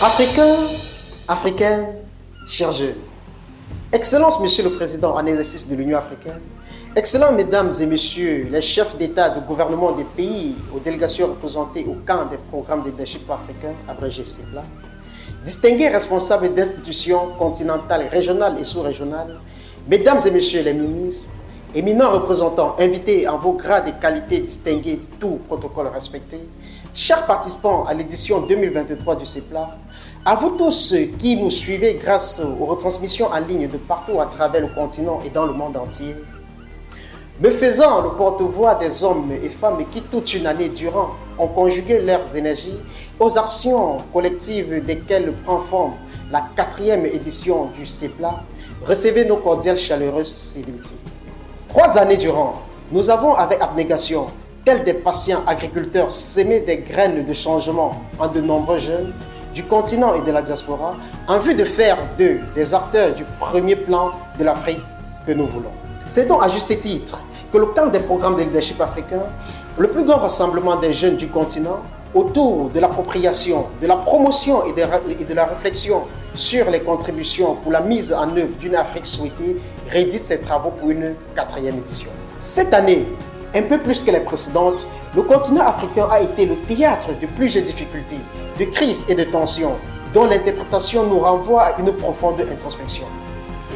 Africains, Africaines, chers jeunes, Excellence Monsieur le Président en exercice de l'Union africaine, Excellents Mesdames et Messieurs les chefs d'État de gouvernement des pays aux délégations représentées au camp des programmes de leadership africain, abrégé CEPLA, distingués responsables d'institutions continentales, régionales et sous-régionales, Mesdames et Messieurs les ministres, éminents représentants invités en vos grades et qualités distingués, tout protocole respecté, chers participants à l'édition 2023 du CEPLA, à vous tous qui nous suivez grâce aux retransmissions en ligne de partout à travers le continent et dans le monde entier, me faisant le porte-voix des hommes et femmes qui toute une année durant ont conjugué leurs énergies aux actions collectives desquelles prend forme la 4e édition du CEPLA, recevez nos cordiales chaleureuses civilités. 3 années durant, nous avons avec abnégation, tels des patients agriculteurs, sémé des graines de changement en de nombreux jeunes du continent et de la diaspora, en vue de faire d'eux des acteurs du premier plan de l'Afrique que nous voulons. C'est donc à juste titre que le camp des programmes de leadership africain, le plus grand rassemblement des jeunes du continent, autour de l'appropriation, de la promotion et de la réflexion sur les contributions pour la mise en œuvre d'une Afrique souhaitée, réédite ses travaux pour une 4e édition. Cette année, un peu plus que les précédentes, le continent africain a été le théâtre de plusieurs difficultés, de crises et de tensions, dont l'interprétation nous renvoie à une profonde introspection.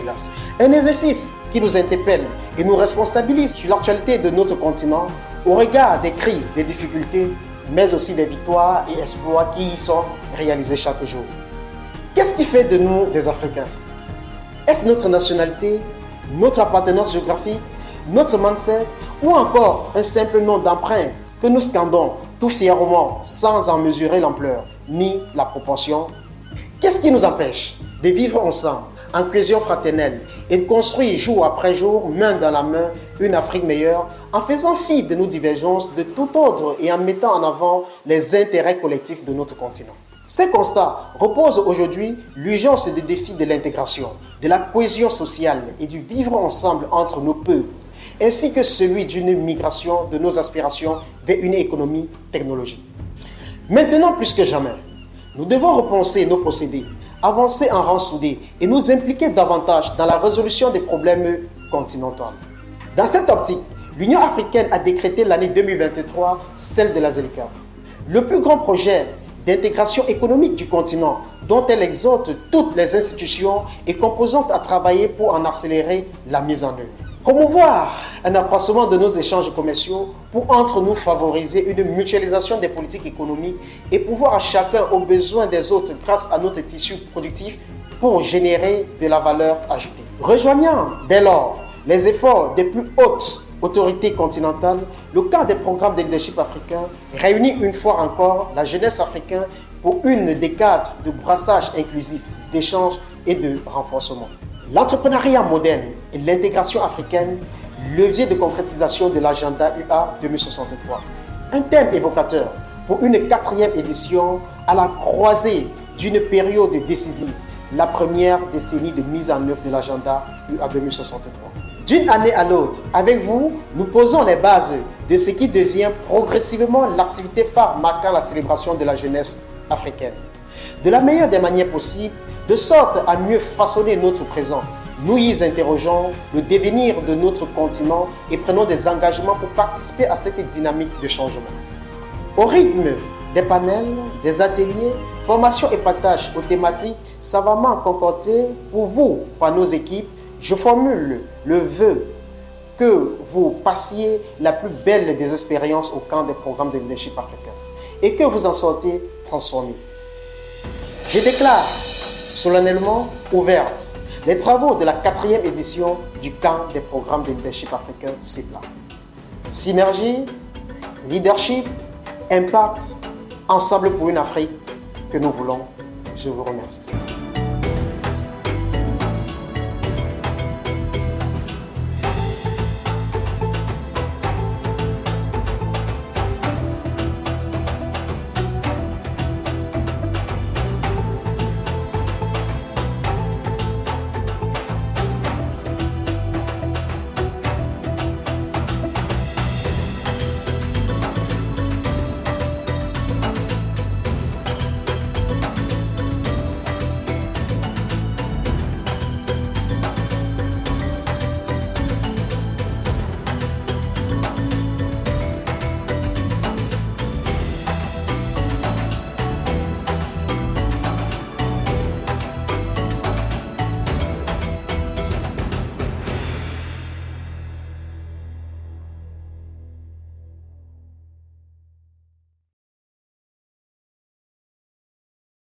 Hélas, un exercice qui nous interpelle et nous responsabilise sur l'actualité de notre continent au regard des crises, des difficultés, mais aussi des victoires et exploits qui y sont réalisés chaque jour. Qu'est-ce qui fait de nous des Africains? Est-ce notre nationalité, notre appartenance géographique, notre mindset ou encore un simple nom d'emprunt que nous scandons tout fièrement sans en mesurer l'ampleur ni la proportion? Qu'est-ce qui nous empêche de vivre ensemble en cohésion fraternelle et de construire jour après jour, main dans la main, une Afrique meilleure en faisant fi de nos divergences de tout ordre et en mettant en avant les intérêts collectifs de notre continent? Ces constats reposent aujourd'hui l'urgence des défis de l'intégration, de la cohésion sociale et du vivre ensemble entre nos peuples, ainsi que celui d'une migration de nos aspirations vers une économie technologique. Maintenant plus que jamais, nous devons repenser nos procédés, avancer en rang soudé et nous impliquer davantage dans la résolution des problèmes continentaux. Dans cette optique, l'Union africaine a décrété l'année 2023 celle de la ZLECAf, le plus grand projet d'intégration économique du continent dont elle exhorte toutes les institutions et composantes à travailler pour en accélérer la mise en œuvre. Promouvoir un accroissement de nos échanges commerciaux pour entre nous favoriser une mutualisation des politiques économiques et pouvoir à chacun aux besoins des autres grâce à notre tissu productif pour générer de la valeur ajoutée. Rejoignant dès lors les efforts des plus hautes autorités continentales, le cadre des programmes de leadership africain réunit une fois encore la jeunesse africaine pour une décade de brassage inclusif, d'échange et de renforcement. L'entrepreneuriat moderne et l'intégration africaine, levier de concrétisation de l'agenda UA 2063. Un thème évocateur pour une 4e édition à la croisée d'une période décisive, la première décennie de mise en œuvre de l'agenda UA 2063. D'une année à l'autre, avec vous, nous posons les bases de ce qui devient progressivement l'activité phare marquant la célébration de la jeunesse africaine. De la meilleure des manières possibles, de sorte à mieux façonner notre présent, nous y interrogeons le devenir de notre continent et prenons des engagements pour participer à cette dynamique de changement. Au rythme des panels, des ateliers, formations et partages aux thématiques savamment concoctés pour vous par nos équipes, je formule le vœu que vous passiez la plus belle des expériences au camp des programmes de leadership africain et que vous en sortez transformés. Je déclare solennellement ouvertes les travaux de la 4e édition du camp des programmes de leadership africain CEPLA. Synergie, leadership, impact, ensemble pour une Afrique que nous voulons. Je vous remercie.